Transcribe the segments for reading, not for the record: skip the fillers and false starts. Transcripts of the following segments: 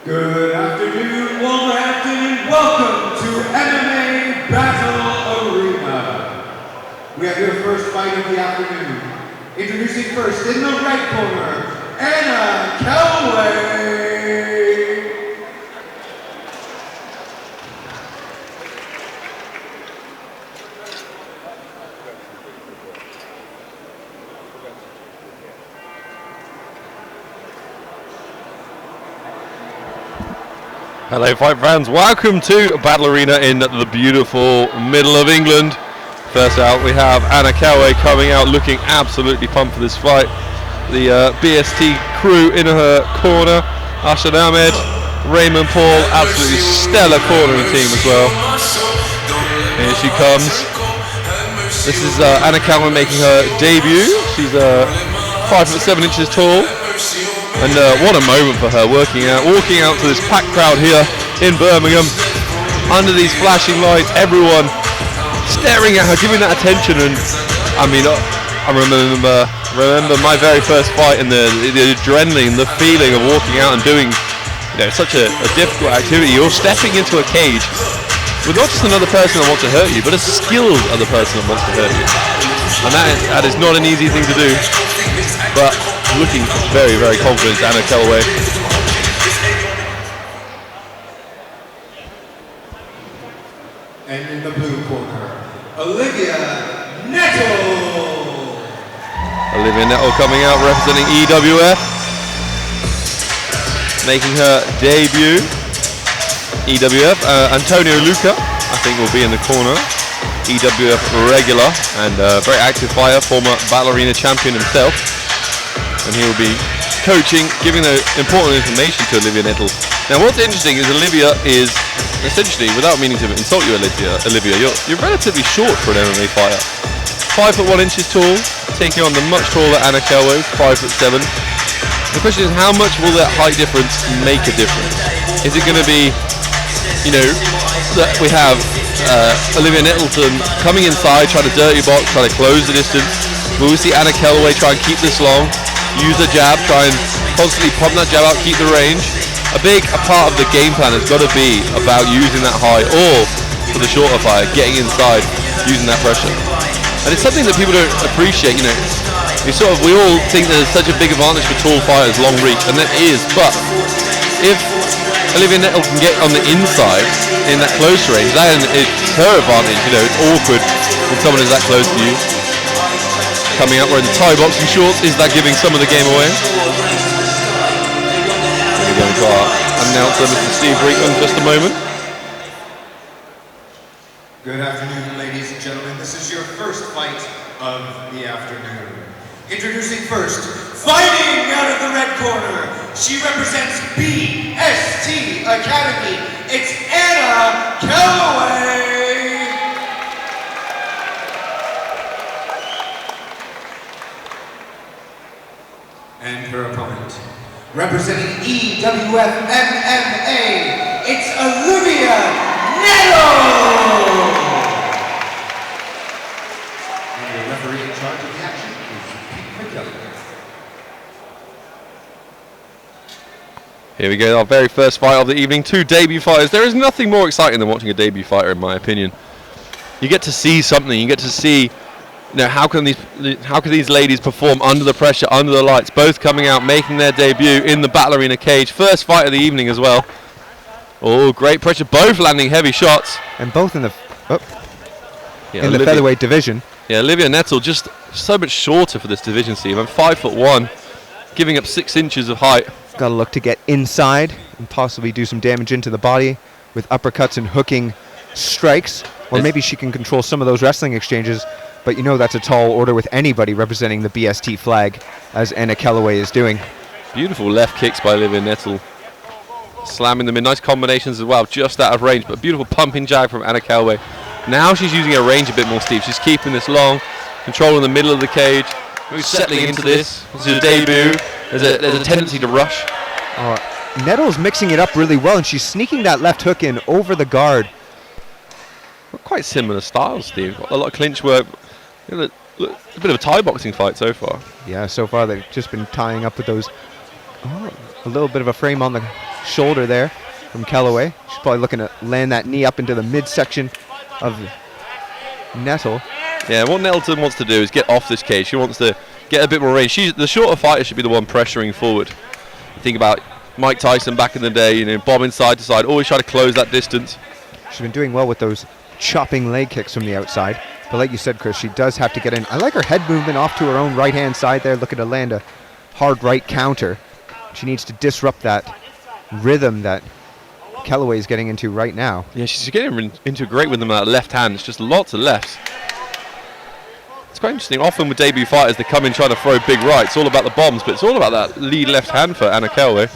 Good afternoon, Wolverhampton, and welcome to MMA Battle Arena. We have your first fight of the afternoon. Introducing first in the right corner, Kellaway. Hello fight fans, welcome to Battle Arena in the beautiful middle of England. First out we have Kellaway coming out looking absolutely pumped for this fight. The BST crew in her corner, Ashad Ahmed, Raymond Paul, absolutely stellar corner team as well. Here she comes. This is Kellaway making her debut. She's 5'7" tall. And what a moment for her, walking out to this packed crowd here in Birmingham, under these flashing lights, everyone staring at her, giving that attention. And I mean, I remember my very first fight and the adrenaline, the feeling of walking out and doing, such a difficult activity. You're stepping into a cage with not just another person that wants to hurt you, but a skilled other person that wants to hurt you. And that is not an easy thing to do. But looking very, very confident, Kellaway. And in the blue corner, Olivia Nettleton. Olivia Nettleton coming out representing EWF, making her debut. EWF, Antonio Luca, I think, will be in the corner. EWF regular and very active fighter, former Battle Arena champion himself. And he will be coaching, giving the important information to Olivia Nettleton. Now what's interesting is Olivia is essentially, without meaning to insult you Olivia, you're relatively short for an MMA fighter. 5'1" tall, taking on the much taller Kellaway, 5'7". The question is, how much will that height difference make a difference? Is it going to be, that we have Olivia Nettleton coming inside, trying to dirty box, trying to close the distance? Will we see Kellaway try and keep this long? Use a jab, try and constantly pump that jab out, keep the range. A big part of the game plan has got to be about using that high, or for the shorter fighter, getting inside, using that pressure. And it's something that people don't appreciate. We all think there's such a big advantage for tall fighters, long reach, and that is. But if Olivia Nettleton can get on the inside in that close range, that is her advantage. It's awkward when someone is that close to you. Coming out wearing the Thai boxing shorts, is that giving some of the game away? We're going to our announcer, Mr. Steve Brinkman, just a moment. Good afternoon, ladies and gentlemen. This is your first fight of the afternoon. Introducing first, fighting out of the red corner, she represents BST Academy. It's Kellaway. And her opponent, representing EWF MMA, it's Olivia Nettleton. And the referee in charge of the action is Kellaway. Here we go, our very first fight of the evening. Two debut fighters. There is nothing more exciting than watching a debut fighter, in my opinion. You get to see something. You get to see, how can these ladies perform under the pressure, under the lights, both coming out, making their debut in the Battle Arena cage. First fight of the evening as well. Oh, great pressure, both landing heavy shots. And both in the the featherweight division. Yeah, Olivia Nettleton just so much shorter for this division, Steve. I'm 5'1", giving up 6 inches of height. Got to look to get inside and possibly do some damage into the body with uppercuts and hooking strikes. Or maybe she can control some of those wrestling exchanges. But that's a tall order with anybody representing the BST flag, as Kellaway is doing. Beautiful left kicks by Olivia Nettleton. Slamming them in nice combinations as well, just out of range. But beautiful pumping jab from Kellaway. Now she's using her range a bit more, Steve. She's keeping this long, controlling the middle of the cage. Really settling into this. This is a debut. There's a tendency to rush. Nettle's mixing it up really well, and she's sneaking that left hook in over the guard. Quite similar styles, Steve. A lot of clinch work. A bit of a Thai boxing fight so far. Yeah, so far they've just been tying up with those. A little bit of a frame on the shoulder there from Kellaway. She's probably looking to land that knee up into the midsection of Nettle. Yeah, what Nettleton wants to do is get off this cage. She wants to get a bit more range. The shorter fighter should be the one pressuring forward. Think about Mike Tyson back in the day, bombing side to side, always try to close that distance. She's been doing well with those chopping leg kicks from the outside. But like you said, Chris, she does have to get in. I like her head movement off to her own right-hand side there, looking to land a hard right counter. She needs to disrupt that rhythm that Kellaway is getting into right now. Yeah, she's getting into a great rhythm with that left hand. It's just lots of lefts. It's quite interesting. Often with debut fighters, they come in trying to throw big rights. It's all about the bombs, but it's all about that lead left hand for Anna Kellaway.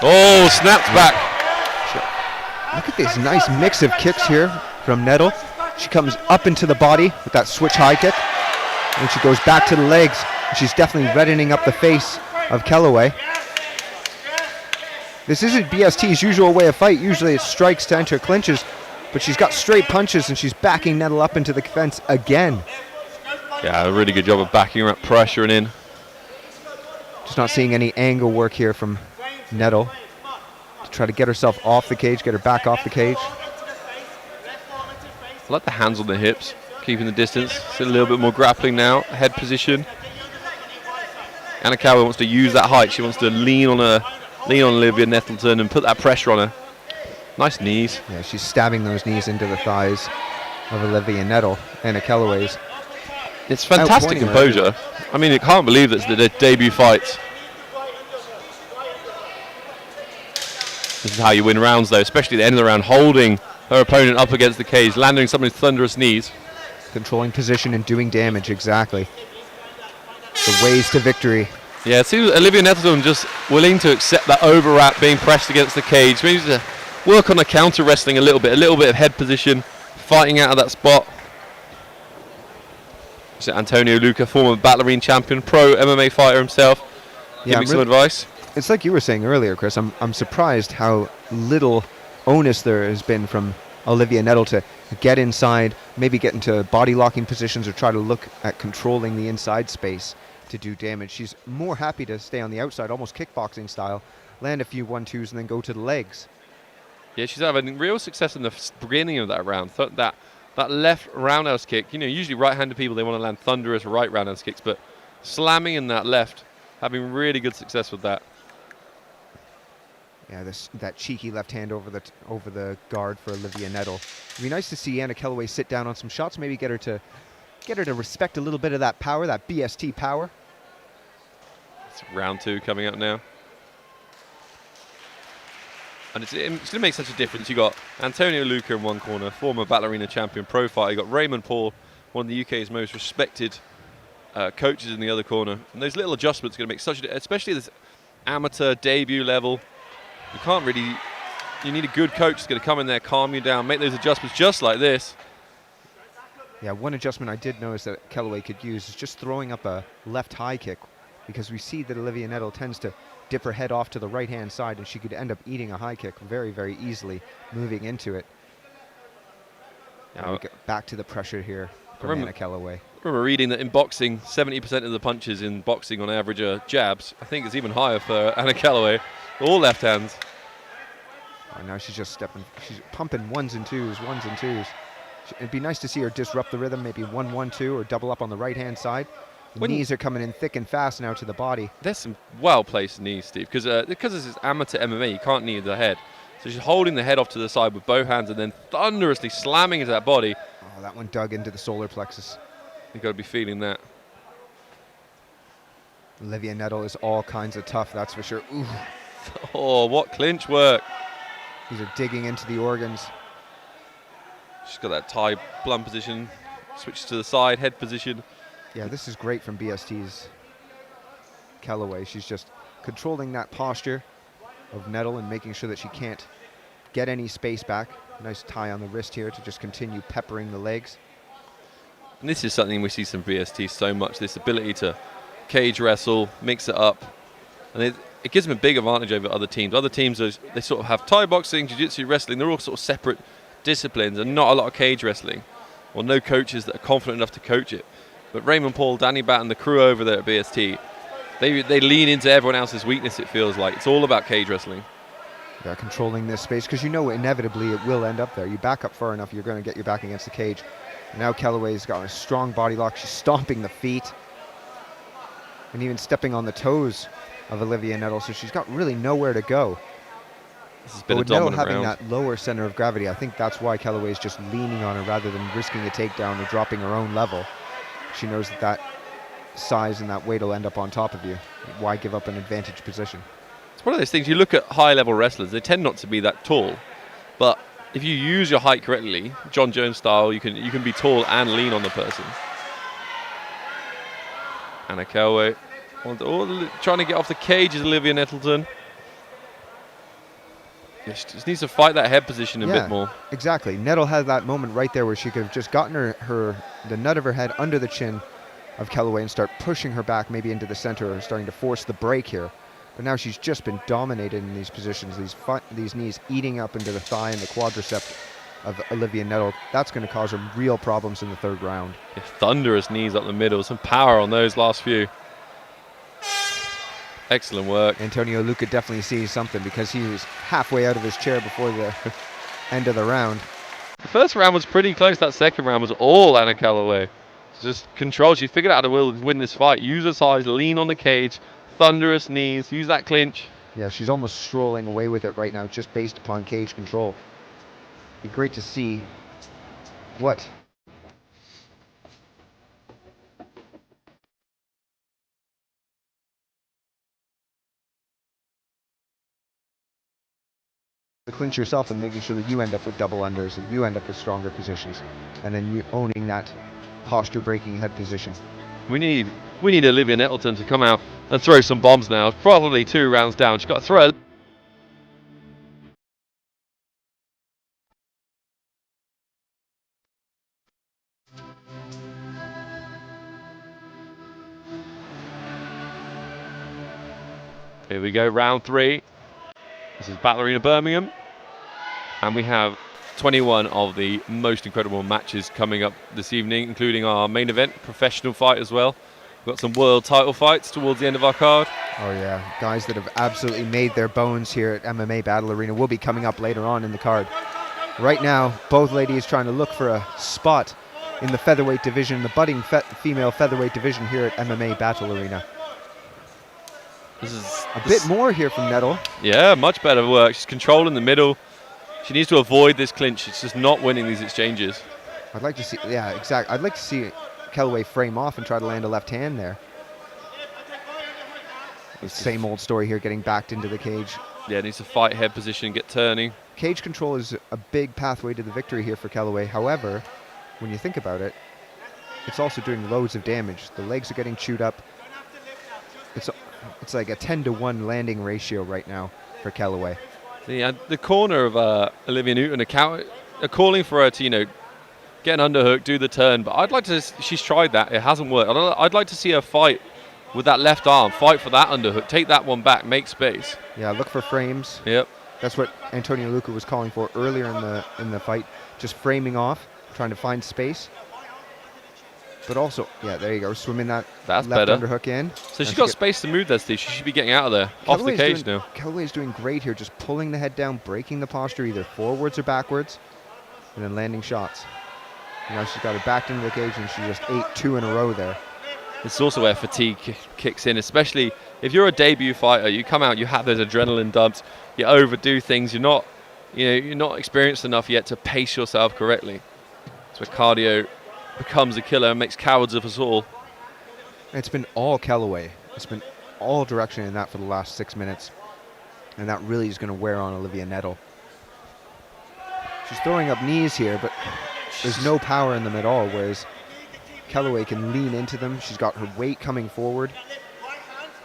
Oh, snapped back. Look at this nice mix of kicks here from Nettle. She comes up into the body with that switch high kick, and she goes back to the legs. She's definitely reddening up the face of Kellaway. This isn't BST's usual way of fight. Usually it's strikes to enter clinches, but she's got straight punches, and she's backing Nettle up into the fence again. Yeah, a really good job of backing her up, pressuring in. Just not seeing any angle work here from Nettle to try to get herself off the cage, get her back off the cage. I like the hands on the hips, keeping the distance. It's a little bit more grappling now. Head position. Anna Kellaway wants to use that height. She wants to lean on Olivia Nettleton and put that pressure on her. Nice knees. Yeah, she's stabbing those knees into the thighs of Olivia Nettle. Anna Kellaway's. It's fantastic composure. I mean, I can't believe that's the debut fight. This is how you win rounds, though, especially at the end of the round, holding her opponent up against the cage, landing some of those thunderous knees. Controlling position and doing damage, exactly. The ways to victory. Yeah, it seems Olivia Nettleton just willing to accept that overwrap, being pressed against the cage. Maybe to work on the counter wrestling a little bit of head position, fighting out of that spot. So Antonio Luca, former ballerine champion, pro MMA fighter himself. Yeah, Give me some advice. It's like you were saying earlier, Chris. I'm surprised how little onus there has been from Olivia Nettle to get inside, maybe get into body locking positions or try to look at controlling the inside space to do damage. She's more happy to stay on the outside, almost kickboxing style, land a few 1-2s and then go to the legs. Yeah, she's having real success in the beginning of that round. That left roundhouse kick, usually right-handed people, they want to land thunderous right roundhouse kicks, but slamming in that left, having really good success with that. Yeah, that cheeky left hand over the guard for Olivia Nettle. It'd be nice to see Anna Kellaway sit down on some shots, maybe get her to respect a little bit of that power, that BST power. It's round 2 coming up now. And it's going to make such a difference. You got Antonio Luca in one corner, former ballerina champion, pro fighter. You got Raymond Paul, one of the UK's most respected coaches in the other corner. And those little adjustments are going to make such a difference, especially this amateur debut level. You need a good coach that's going to come in there, calm you down, make those adjustments just like this. Yeah, one adjustment I did notice that Kellaway could use is just throwing up a left high kick, because we see that Olivia Nettle tends to dip her head off to the right-hand side, and she could end up eating a high kick very, very easily, moving into it. Now we get back to the pressure here from Anna Kellaway. I remember reading that in boxing, 70% of the punches in boxing on average are jabs. I think it's even higher for Anna Kellaway. All left hands. Oh, now she's just she's pumping 1s and 2s. It'd be nice to see her disrupt the rhythm, maybe 1-1-2 or double up on the right-hand side. The knees are coming in thick and fast now to the body. There's some well-placed knees, Steve, because this is amateur MMA, you can't knee the head. So she's holding the head off to the side with both hands and then thunderously slamming into that body. Oh, that one dug into the solar plexus. You've got to be feeling that. Olivia Nettle is all kinds of tough, that's for sure. Ooh. Oh, what clinch work. These are digging into the organs. She's got that tie blunt position, switches to the side, head position. Yeah, this is great from BST's Kellaway. She's just controlling that posture of Nettle and making sure that she can't get any space back. Nice tie on the wrist here to just continue peppering the legs. And this is something we see from BST so much, this ability to cage wrestle, mix it up. And it gives them a big advantage over other teams. Other teams, they sort of have Thai boxing, jiu-jitsu, wrestling. They're all sort of separate disciplines and not a lot of cage wrestling. Or no coaches that are confident enough to coach it. But Raymond Paul, Danny Batt and the crew over there at BST, They lean into everyone else's weakness, it feels like. It's all about cage wrestling. Yeah, controlling this space, because you know inevitably it will end up there. You back up far enough, you're going to get your back against the cage. And now Kellaway's got a strong body lock. She's stomping the feet and even stepping on the toes of Olivia Nettle, so she's got really nowhere to go. This has been But a with Nettle dominant having round. that lower center of gravity, I think that's why Kellaway is just leaning on her rather than risking a takedown or dropping her own level. She knows that that size and that weight will end up on top of you. Why give up an advantage position? It's one of those things, you look at high-level wrestlers, they tend not to be that tall. But if you use your height correctly, John Jones style, you can be tall and lean on the person. Anna Kellaway trying to get off the cage is Olivia Nettleton. Yeah, she just needs to fight that head position a bit more. Exactly. Nettle had that moment right there where she could have just gotten the nut of her head under the chin of Kellaway and start pushing her back maybe into the center or starting to force the break here. But now she's just been dominated in these positions, these knees eating up into the thigh and the quadricep of Olivia Nettle. That's going to cause her real problems in the third round. Yeah, thunderous knees up the middle, some power on those last few. Excellent work. Antonio Luca definitely sees something because he was halfway out of his chair before the end of the round. The first round was pretty close. That second round was all Anna Kellaway. Just control. She figured out how to win this fight. Use her size, lean on the cage, thunderous knees, use that clinch. Yeah, she's almost strolling away with it right now just based upon cage control. Be great to see what to clinch yourself and making sure that you end up with double unders and you end up with stronger positions, and then you owning that posture breaking head position. We need Olivia Nettleton to come out and throw some bombs now. Probably 2 rounds down. She's got to throw. Here we go, round 3. This is Battle Arena Birmingham. And we have 21 of the most incredible matches coming up this evening, including our main event, professional fight as well. We've got some world title fights towards the end of our card. Oh yeah, guys that have absolutely made their bones here at MMA Battle Arena will be coming up later on in the card. Right now, both ladies trying to look for a spot in the featherweight division, the budding female featherweight division here at MMA Battle Arena. This is a bit more here from Nettle. Yeah, much better work. She's controlling the middle. She needs to avoid this clinch. She's just not winning these exchanges. I'd like to see, yeah, exactly. I'd like to see Kellaway frame off and try to land a left hand there. Same old story here, getting backed into the cage. Yeah, needs to fight head position, get turning. Cage control is a big pathway to the victory here for Kellaway. However, when you think about it, it's also doing loads of damage. The legs are getting chewed up. It's like a 10-to-1 landing ratio right now for Kellaway. The corner of Olivia Newton are calling for her to, get an underhook, do the turn. But I'd like to. She's tried that. It hasn't worked. I'd like to see her fight with that left arm. Fight for that underhook. Take that one back. Make space. Yeah, look for frames. Yep. That's what Antonio Luca was calling for earlier in the fight. Just framing off, trying to find space. But also, yeah, there you go. Swimming that That's left better. underhook in. So she's got space to move there, Steve. She should be getting out of there. Off the cage now. Kellaway's doing great here, just pulling the head down, breaking the posture either forwards or backwards, and then landing shots. Now she's got her backed into the cage, and she just ate 2 in a row there. It's also where fatigue kicks in, especially if you're a debut fighter. You come out, you have those adrenaline dumps, you overdo things. You're not experienced enough yet to pace yourself correctly. That's where cardio becomes a killer and makes cowards of us all. It's been all Kellaway. It's been all direction in that for the last 6 minutes. And that really is going to wear on Olivia Nettle. She's throwing up knees here, but there's no power in them at all, whereas Kellaway can lean into them. She's got her weight coming forward.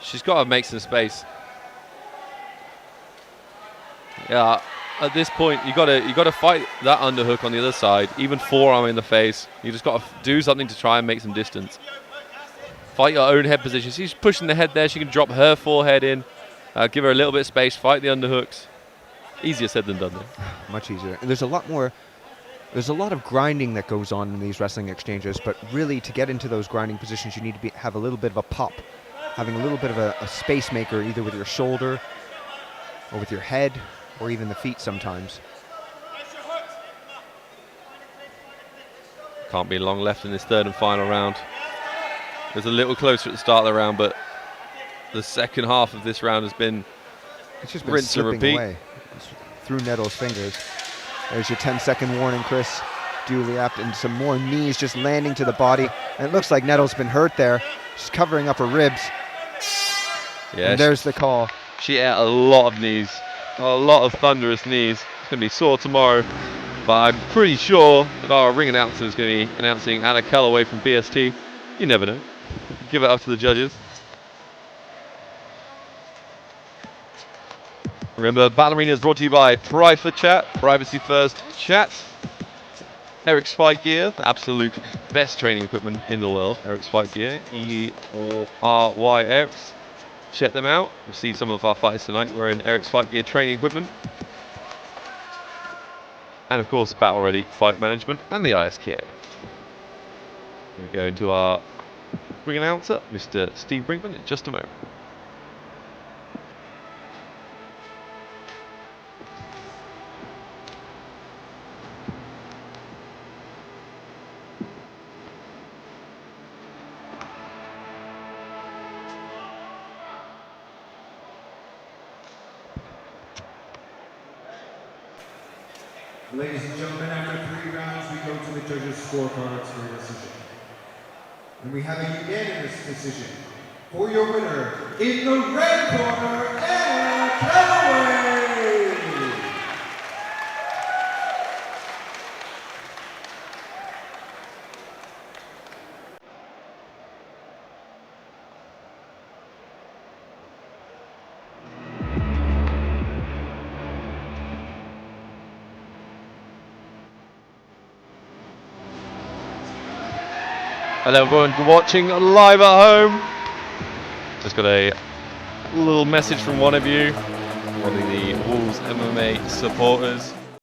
She's got to make some space. Yeah. At this point, you got to fight that underhook on the other side, even forearm in the face. You just got to do something to try and make some distance. Fight your own head position. She's pushing the head there. She can drop her forehead in, give her a little bit of space, fight the underhooks. Easier said than done, though. Much easier. And there's a lot of grinding that goes on in these wrestling exchanges, but really to get into those grinding positions, you need to have a little bit of a pop having a little bit of a space maker either with your shoulder or with your head or even the feet sometimes. Can't be long left in this third and final round. It was a little closer at the start of the round, but the second half of this round has been It's just been rinse and slipping repeat. away. It's through Nettle's fingers. There's your 10-second warning, Chris. Duly apt, and some more knees just landing to the body. And it looks like Nettle's been hurt there. She's covering up her ribs. Yeah, And there's the call. she ate a lot of knees, a lot of thunderous knees. It's going to be sore tomorrow, but I'm pretty sure that our ring announcer is going to be announcing Anna Kellaway from BST. You never know. Give it up to the judges. Remember, Ballerina is brought to you by Private Chat, Privacy First Chat. Eric's Spike Gear, the absolute best training equipment in the world. Eric's Spike Gear, ERYX. Check them out. You'll see some of our fighters tonight wearing Eric's Spike Gear training equipment. And of course, Battle Ready Fight Management and the IS kit. We go into our ring announcer, Mr. Steve Brinkman, in just a moment. Ladies and gentlemen, after 3 rounds, we go to the judges' scorecards for your decision. And we have a unanimous decision for your winner in the red corner, Anna Kellaway! Hello everyone watching live at home. Just got a little message from one of you, one of the Wolves MMA supporters.